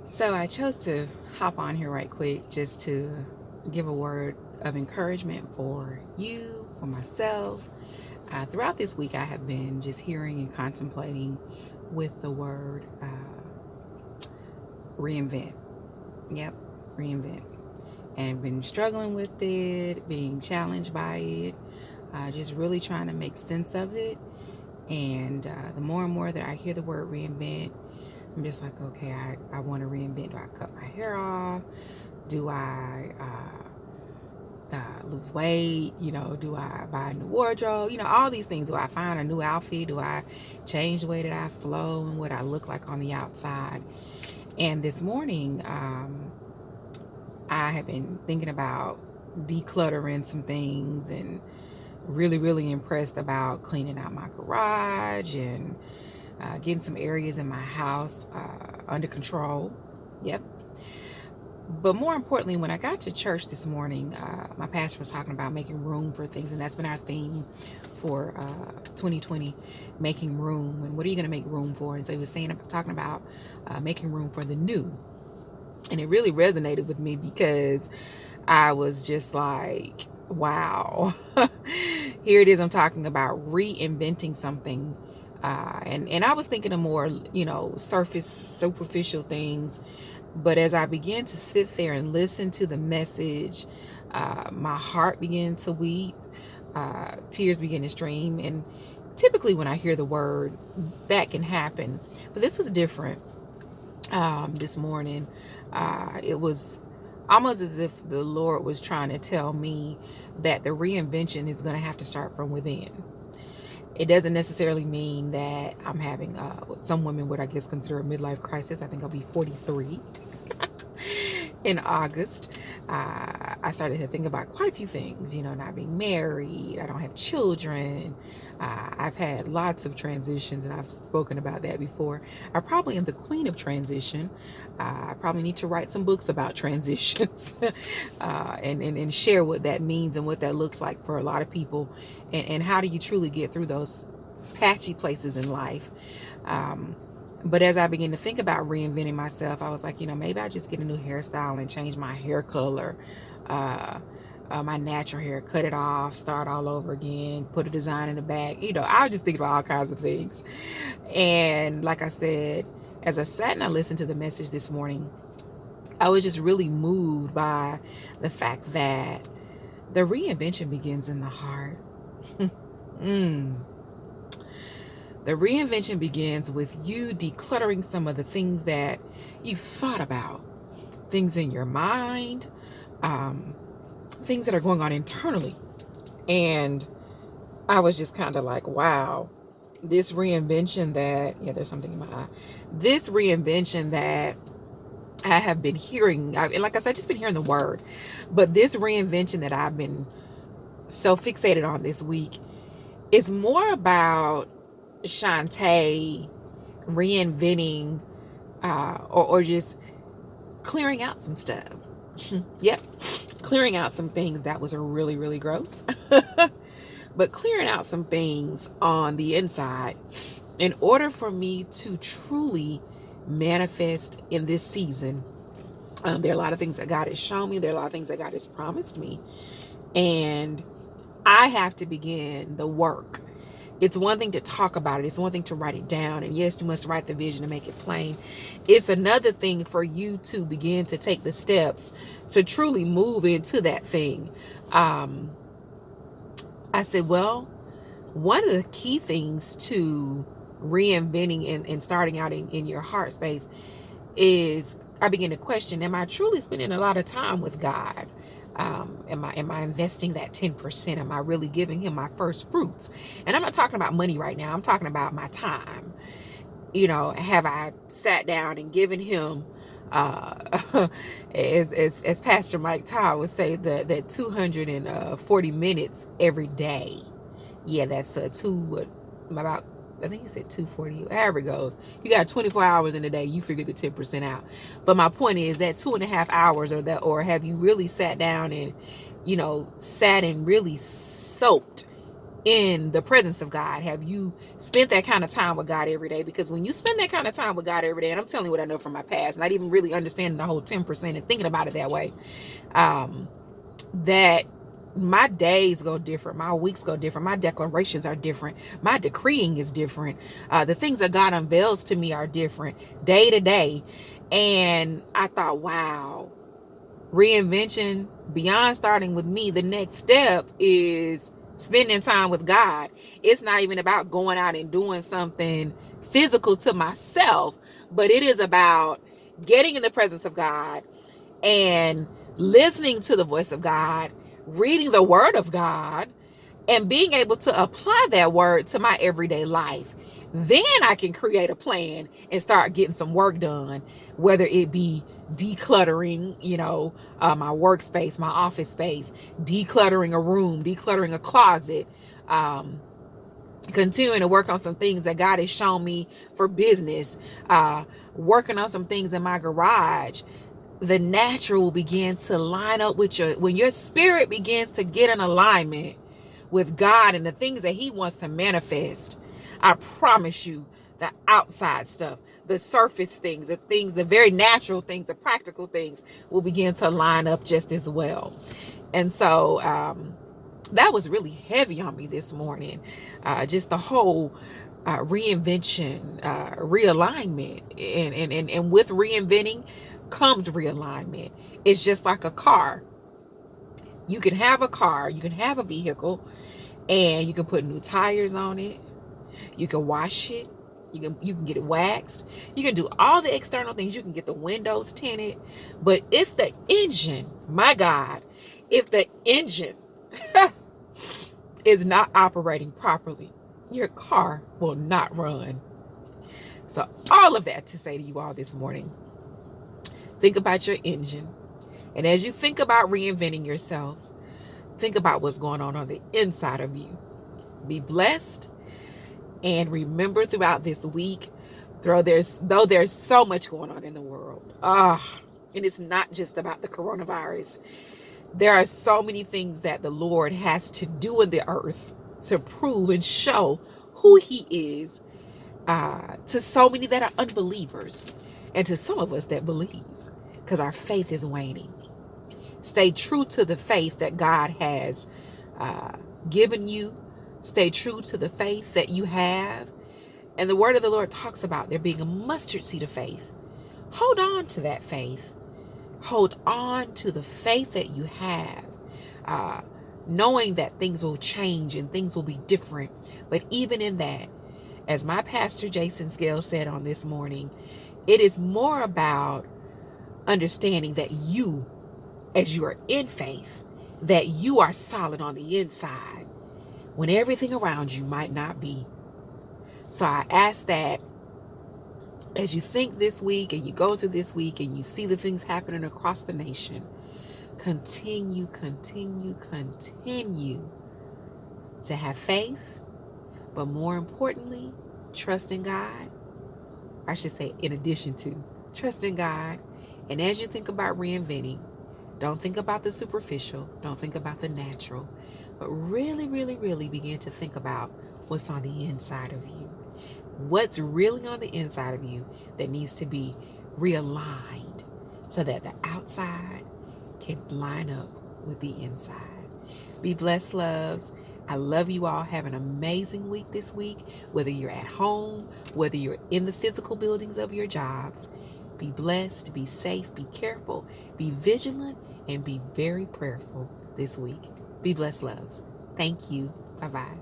So I chose to hop on here right quick just to give a word of encouragement for you, for myself. Throughout this week, I have been just hearing and contemplating with the word reinvent. Yep, reinvent. And been struggling with it, being challenged by it, just really trying to make sense of it. And the more and more that I hear the word reinvent, I'm just like, okay, I want to reinvent. Do I cut my hair off? Do I lose weight? Do I buy a new wardrobe? All these things. Do I find a new outfit? Do I change the way that I flow and what I look like on the outside? And this morning, I have been thinking about decluttering some things and really, really impressed about cleaning out my garage and getting some areas in my house under control. Yep. But more importantly, when I got to church this morning, my pastor was talking about making room for things, and that's been our theme for 2020, making room. And what are you going to make room for? And so he was talking about making room for the new. And it really resonated with me because I was just like, wow, here it is. I'm talking about reinventing something. And I was thinking of more, superficial things. But as I began to sit there and listen to the message, my heart began to weep, tears began to stream. And typically when I hear the word, that can happen. But this was different this morning. It was almost as if the Lord was trying to tell me that the reinvention is going to have to start from within. It doesn't necessarily mean that I'm having what some women would, I guess, consider a midlife crisis. I think I'll be 43 in August. I started to think about quite a few things, not being married. I don't have children. I've had lots of transitions, and I've spoken about that before. I probably am the queen of transition. I probably need to write some books about transitions and share what that means and what that looks like for a lot of people, and how do you truly get through those patchy places in life. But as I began to think about reinventing myself, I was like, maybe I just get a new hairstyle and change my hair color, my natural hair, cut it off, start all over again, put a design in the back. I was just thinking about all kinds of things. And like I said, as I sat and I listened to the message this morning, I was just really moved by the fact that the reinvention begins in the heart. The reinvention begins with you decluttering some of the things that you've thought about, things in your mind, things that are going on internally. And I was just kind of like, wow, this reinvention that, there's something in my eye. This reinvention that I have been hearing, and like I said, I've just been hearing the word, but this reinvention that I've been so fixated on this week is more about Shantae reinventing or just clearing out some stuff. Yep, clearing out some things that was really, really gross. But clearing out some things on the inside in order for me to truly manifest in this season. There are a lot of things that God has shown me. There are a lot of things that God has promised me. And I have to begin the work. It's one thing to talk about it. It's one thing to write it down. And yes, you must write the vision to make it plain. It's another thing for you to begin to take the steps to truly move into that thing. I said, well, one of the key things to reinventing and starting out in your heart space is I begin to question, am I truly spending a lot of time with God? Am I investing that 10%? Am I really giving him my first fruits? And I'm not talking about money right now. I'm talking about my time. Have I sat down and given him, as Pastor Mike Todd would say, that 240 minutes every day. Yeah, that's about, I think he said 240, however it goes. You got 24 hours in a day, you figure the 10% out. But my point is that 2.5 hours or have you really sat down and, sat and really soaked in the presence of God? Have you spent that kind of time with God every day? Because when you spend that kind of time with God every day, and I'm telling you what I know from my past, not even really understanding the whole 10% and thinking about it that way, that my days go different, my weeks go different, my declarations are different, my decreeing is different, the things that God unveils to me are different day to day. And I thought, wow, reinvention, beyond starting with me, the next step is spending time with God. It's not even about going out and doing something physical to myself, but it is about getting in the presence of God and listening to the voice of God, reading the word of God, and being able to apply that word to my everyday life. Then I can create a plan and start getting some work done, whether it be decluttering, my workspace, my office space, decluttering a room, decluttering a closet, continuing to work on some things that God has shown me for business, working on some things in my garage. The natural will begin to line up with when your spirit begins to get in alignment with God and the things that he wants to manifest. I promise you, the outside stuff, the surface things, the very natural things, the practical things will begin to line up just as well. And so that was really heavy on me this morning. Just the whole reinvention, realignment, and with reinventing comes realignment. It's just like a car. You can have a car, you can have a vehicle, and you can put new tires on it. You can wash it. You can get it waxed. You can do all the external things. You can get the windows tinted. But if the engine, my God, if the engine is not operating properly, your car will not run. So all of that to say to you all this morning, think about your engine. And as you think about reinventing yourself, think about what's going on the inside of you. Be blessed. And remember, throughout this week, though there's so much going on in the world, and it's not just about the coronavirus. There are so many things that the Lord has to do in the earth to prove and show who he is, to so many that are unbelievers, and to some of us that believe, because our faith is waning. Stay true to the faith that God has given you. Stay true to the faith that you have. And the word of the Lord talks about there being a mustard seed of faith. Hold on to that faith. Hold on to the faith that you have, knowing that things will change and things will be different. But even in that, as my pastor Jason Scales said on this morning, it is more about understanding that you, as you are in faith, that you are solid on the inside when everything around you might not be. So I ask that as you think this week and you go through this week and you see the things happening across the nation, continue to have faith, but more importantly, trust in God. I should say, in addition to trust in God. And as you think about reinventing, don't think about the superficial, don't think about the natural, but really begin to think about what's on the inside of you. What's really on the inside of you that needs to be realigned so that the outside can line up with the inside. Be blessed, loves. I love you all. Have an amazing week this week, whether you're at home, whether you're in the physical buildings of your jobs. Be blessed, be safe, be careful, be vigilant, and be very prayerful this week. Be blessed, loves. Thank you. Bye-bye.